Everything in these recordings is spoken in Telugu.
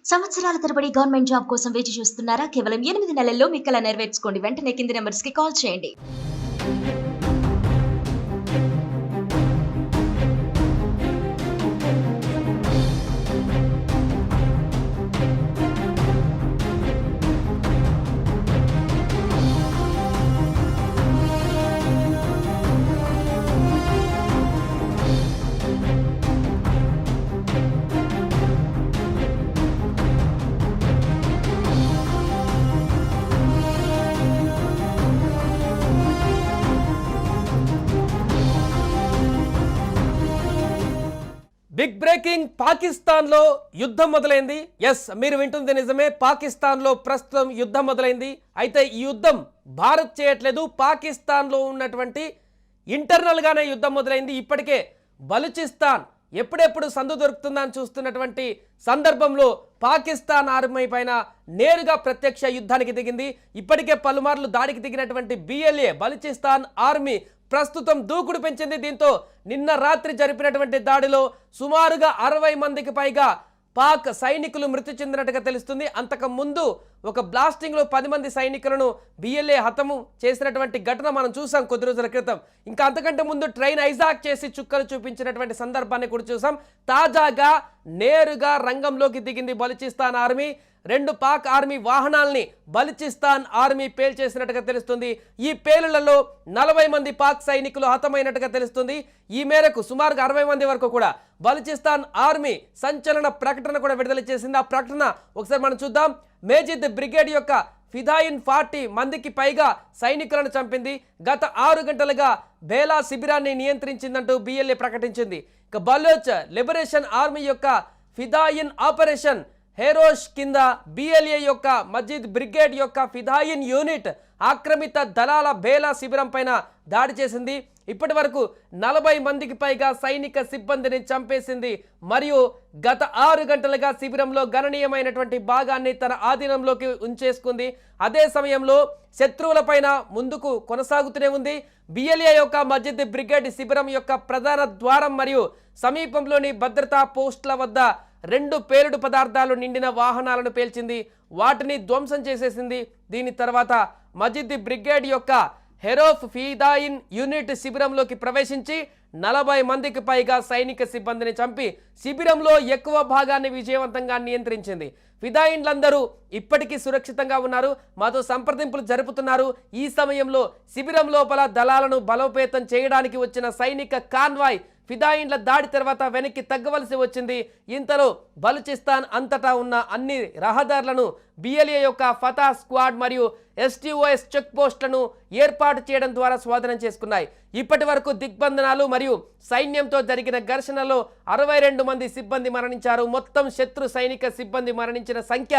సంవత్సరాల తరబడి గవర్నమెంట్ జాబ్ కోసం వేచి చూస్తున్నారా? కేవలం 8 నెలల్లో మీ కల నెరవేర్చుకోండి. వెంటనే కింది నంబర్స్‌కి కాల్ చేయండి. బిగ్ బ్రేకింగ్ పాకిస్తాన్లో యుద్ధం మొదలైంది. ఎస్, మీరు వింటుంది నిజమే. పాకిస్తాన్లో ప్రస్తుతం యుద్ధం మొదలైంది. అయితే ఈ యుద్ధం భారత్ చేయట్లేదు, పాకిస్తాన్లో ఉన్నటువంటి ఇంటర్నల్గానే యుద్ధం మొదలైంది. ఇప్పటికే బలూచిస్తాన్ ఎప్పుడెప్పుడు సందు దొరుకుతుందని చూస్తున్నటువంటి సందర్భంలో పాకిస్తాన్ ఆర్మీ పైన నేరుగా ప్రత్యక్ష యుద్ధానికి దిగింది. ఇప్పటికే పలుమార్లు దాడికి దిగినటువంటి బిఎల్ఏ బలూచిస్తాన్ ఆర్మీ ప్రస్తుతం దూకుడు పెంచింది. దీంతో నిన్న రాత్రి జరిపినటువంటి దాడిలో సుమారుగా 60 మందికి పైగా పాక్ సైనికులు మృతి చెందినట్టుగా తెలుస్తుంది. అంతకు ముందు ఒక బ్లాస్టింగ్లో 10 మంది సైనికులను బిఎల్ఏ హతము చేసినటువంటి ఘటన మనం చూసాం కొద్ది రోజుల క్రితం. ఇంకా అంతకంటే ముందు ట్రైన్ హైజాక్ చేసి చుక్కలు చూపించినటువంటి సందర్భాన్ని కూడా చూసాం. తాజాగా నేరుగా రంగంలోకి దిగింది బలూచిస్తాన్ ఆర్మీ. 2 పాక్ ఆర్మీ వాహనాల్ని బలూచిస్తాన్ ఆర్మీ పేల్చేసినట్టుగా తెలుస్తుంది. ఈ పేలుళ్లలో 40 మంది పాక్ సైనికులు హతమైనట్టుగా తెలుస్తుంది. ఈ మేరకు సుమారుగా 60 మంది వరకు కూడా బలూచిస్తాన్ ఆర్మీ సంచలన ప్రకటన కూడా విడుదల చేసింది. ఆ ప్రకటన ఒకసారి మనం చూద్దాం. మేజిద్ బ్రిగేడ్ యొక్క ఫిదాయిన్ 40 మందికి పైగా సైనికులను చంపింది. గత 6 గంటలుగా బేలా శిబిరాన్ని నియంత్రించిందంటూ బిఎల్ఏ ప్రకటించింది. ఇక బలోచ్ లిబరేషన్ ఆర్మీ యొక్క ఫిదాయిన్ ఆపరేషన్ హెరోష్ కింద బిఎల్ఏ యొక్క మజిద్ బ్రిగేడ్ యొక్క ఫిదాయిన్ యూనిట్ ఆక్రమిత దళాల బేలా శిబిరం పైన దాడి చేసింది. ఇప్పటి వరకు 40 మందికి పైగా సైనిక సిబ్బందిని చంపేసింది. మరియు గత 6 గంటలుగా శిబిరంలో గణనీయమైనటువంటి భాగాన్ని తన ఆధీనంలోకి ఉంచేసుకుంది. అదే సమయంలో శత్రువులపైన ముందుకు కొనసాగుతూనే ఉంది. బిఎల్ఏ యొక్క మజిద్ బ్రిగేడ్ శిబిరం యొక్క ప్రధాన ద్వారం మరియు సమీపంలోని భద్రతా పోస్టుల వద్ద 2 పేలుడు పదార్థాలు నిండిన వాహనాలను పేల్చింది. వాటిని ధ్వంసం చేసేసింది. దీని తర్వాత మజిద్ బ్రిగేడ్ యొక్క హెరోఫ్ ఫిదాయిన్ యూనిట్ శిబిరంలోకి ప్రవేశించి 40 మందికి పైగా సైనిక సిబ్బందిని చంపి శిబిరంలో ఎక్కువ భాగాన్ని విజయవంతంగా నియంత్రించింది. ఫిదాయిన్లందరూ ఇప్పటికీ సురక్షితంగా ఉన్నారు, మాతో సంప్రదింపులు జరుపుతున్నారు. ఈ సమయంలో శిబిరం లోపల దళాలను బలోపేతం చేయడానికి వచ్చిన సైనిక కాన్వాయ్ ఫిదాయిన్ల దాడి తర్వాత వెనక్కి తగ్గవలసి వచ్చింది. ఇంతలో బలూచిస్తాన్ అంతటా ఉన్న అన్ని రహదారులను బిఎల్ఏ యొక్క ఫతా స్క్వాడ్ మరియు ఎస్టీఓఎస్ చెక్ పోస్టులను ఏర్పాటు చేయడం ద్వారా స్వాధీనం చేసుకున్నాయి. ఇప్పటి వరకు దిగ్బంధనాలు మరియు సైన్యంతో జరిగిన ఘర్షణలో 62 మంది సిబ్బంది మరణించారు. మొత్తం శత్రు సైనిక సిబ్బంది మరణించిన సంఖ్య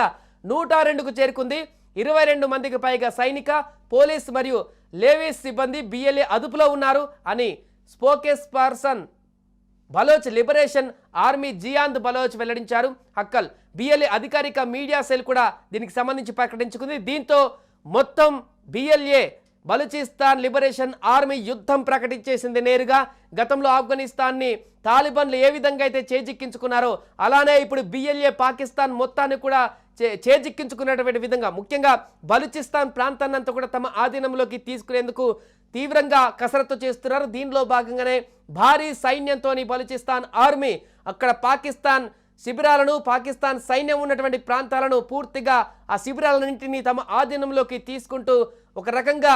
102కు చేరుకుంది. 22 మందికి పైగా సైనిక, పోలీస్ మరియు లేవీస్ సిబ్బంది బిఎల్ఏ అదుపులో ఉన్నారు అని spokesperson Baloch liberation army Jeeyand Baloch వెల్లడించారు. హక్కల్ బిఎల్ఏ అధికారిక మీడియా సెల్ కూడా దీనికి సంబంధించి ప్రకటించుకుంది. దీంతో మొత్తం బిఎల్ఏ బలూచిస్తాన్ లిబరేషన్ ఆర్మీ యుద్ధం ప్రకటించేసింది నేరుగా. గతంలో ఆఫ్ఘనిస్తాన్ని తాలిబాన్లు ఏ విధంగా అయితే చేజిక్కించుకున్నారో అలానే ఇప్పుడు బిఎల్ఏ పాకిస్తాన్ మొత్తాన్ని కూడా చేజిక్కించుకున్నటువంటి విధంగా ముఖ్యంగా బలూచిస్తాన్ ప్రాంతాన్ని అంతా కూడా తమ ఆధీనంలోకి తీసుకునేందుకు తీవ్రంగా కసరత్తు చేస్తున్నారు. దీనిలో భాగంగానే భారీ సైన్యంతో బలూచిస్తాన్ ఆర్మీ అక్కడ పాకిస్తాన్ శిబిరాలను, పాకిస్తాన్ సైన్యం ఉన్నటువంటి ప్రాంతాలను పూర్తిగా ఆ శిబిరాలన్నింటినీ తమ ఆధీనంలోకి తీసుకుంటూ ఒక రకంగా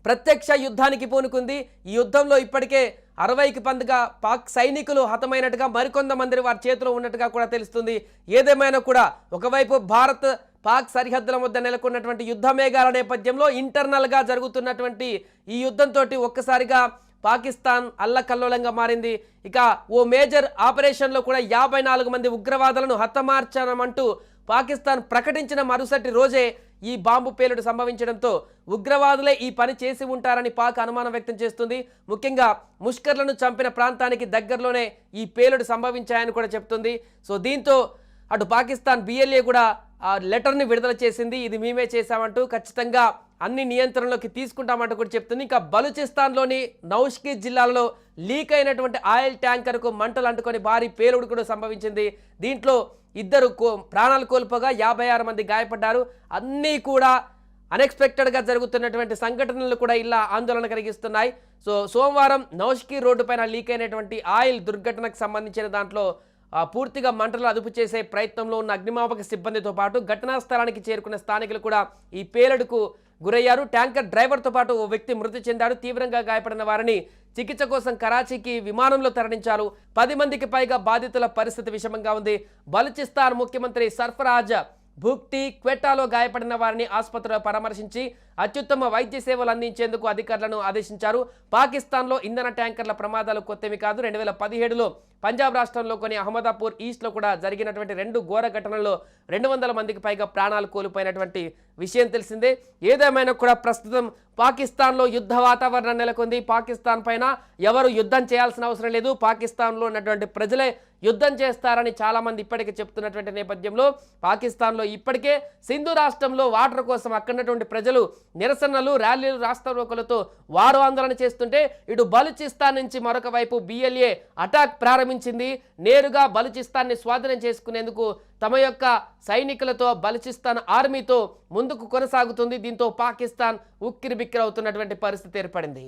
ప్రత్యక్ష యుద్ధానికి పూనుకుంది. ఈ యుద్ధంలో ఇప్పటికే 60కి పైగా పాక్ సైనికులు హతమైనట్టుగా, మరికొంతమంది వారి చేతిలో ఉన్నట్టుగా కూడా తెలుస్తుంది. ఏదేమైనా కూడా ఒకవైపు భారత్ పాక్ సరిహద్దుల వద్ద నెలకొన్నటువంటి యుద్ధ మేఘాల నేపథ్యంలో ఇంటర్నల్గా జరుగుతున్నటువంటి ఈ యుద్ధంతో ఒక్కసారిగా పాకిస్తాన్ అల్లకల్లోలంగా మారింది. ఇక ఓ మేజర్ ఆపరేషన్లో కూడా 54 మంది ఉగ్రవాదులను హతమార్చామంటూ పాకిస్తాన్ ప్రకటించిన మరుసటి రోజే ఈ బాంబు పేలుడు సంభవించడంతో ఉగ్రవాదులే ఈ పని చేసి ఉంటారని పాక్ అనుమానం వ్యక్తం చేస్తుంది. ముఖ్యంగా ముష్కర్లను చంపిన ప్రాంతానికి దగ్గరలోనే ఈ పేలుడు సంభవించాయని కూడా చెప్తుంది. సో దీంతో అటు పాకిస్తాన్ బిఎల్ఏ కూడా ఆ లెటర్ని విడుదల చేసింది. ఇది మేమే చేశామంటూ ఖచ్చితంగా అన్ని నియంత్రణలోకి తీసుకుంటామంటూ కూడా చెప్తుంది. ఇంకా బలూచిస్తాన్లోని నౌష్కి జిల్లాలో లీక్ అయినటువంటి ఆయిల్ ట్యాంకర్కు మంటలు అంటుకొని భారీ పేలుడు కూడా సంభవించింది. దీంట్లో ఇద్దరు ప్రాణాలు కోల్పోగా 56 మంది గాయపడ్డారు. అన్నీ కూడా అన్ఎక్స్పెక్టెడ్గా జరుగుతున్నటువంటి సంఘటనలు కూడా ఇలా ఆందోళన కలిగిస్తున్నాయి. సోమవారం నౌష్కి రోడ్డు పైన లీక్ అయినటువంటి ఆయిల్ దుర్ఘటనకు సంబంధించిన దాంట్లో పూర్తిగా మంటలు అదుపు చేసే ప్రయత్నంలో ఉన్న అగ్నిమాపక సిబ్బందితో పాటు ఘటనా స్థలానికి చేరుకున్న స్థానికులు కూడా ఈ పేలుడుకు గురయ్యారు. ట్యాంకర్ డ్రైవర్తో పాటు ఓ వ్యక్తి మృతి చెందాడు. తీవ్రంగా గాయపడిన వారిని చికిత్స కోసం కరాచీకి విమానంలో తరలించారు. 10 మందికి పైగా బాధితుల పరిస్థితి విషమంగా ఉంది. బలూచిస్తాన్ ముఖ్యమంత్రి సర్ఫరాజ్ భుక్తి క్వెటాలో గాయపడిన వారిని ఆసుపత్రిలో పరామర్శించి అత్యుత్తమ వైద్య సేవలు అందించేందుకు అధికారులను ఆదేశించారు. పాకిస్తాన్లో ఇంధన ట్యాంకర్ల ప్రమాదాలు కొత్తవి కాదు. 2017లో పంజాబ్ రాష్ట్రంలో కొన్ని అహ్మదాపూర్ ఈస్ట్లో కూడా జరిగినటువంటి 2 ఘోర ఘటనల్లో 200 మందికి పైగా ప్రాణాలు కోల్పోయినటువంటి విషయం తెలిసిందే. ఏదేమైనా కూడా ప్రస్తుతం పాకిస్తాన్లో యుద్ధ వాతావరణం నెలకొంది. పాకిస్తాన్ పైన ఎవరు యుద్ధం చేయాల్సిన అవసరం లేదు, పాకిస్తాన్లో ఉన్నటువంటి ప్రజలే యుద్ధం చేస్తారని చాలామంది ఇప్పటికే చెప్తున్నటువంటి నేపథ్యంలో పాకిస్తాన్లో ఇప్పటికే సింధు రాష్ట్రంలో వాటర్ కోసం అక్కడున్నటువంటి ప్రజలు నిరసనలు, ర్యాలీలు, రాస్తారోకోలతో వారు ఆందోళన చేస్తుంటే ఇటు బలూచిస్తాన్ నుంచి మరొక వైపు BLA అటాక్ ప్రారంభించింది. నేరుగా బలూచిస్తాన్ని స్వాధీనం చేసుకునేందుకు తమ యొక్క సైనికులతో బలూచిస్తాన్ ఆర్మీతో ముందుకు కొనసాగుతుంది. దీంతో పాకిస్తాన్ ఉక్కిరిబిక్కిరవుతున్నటువంటి పరిస్థితి ఏర్పడింది.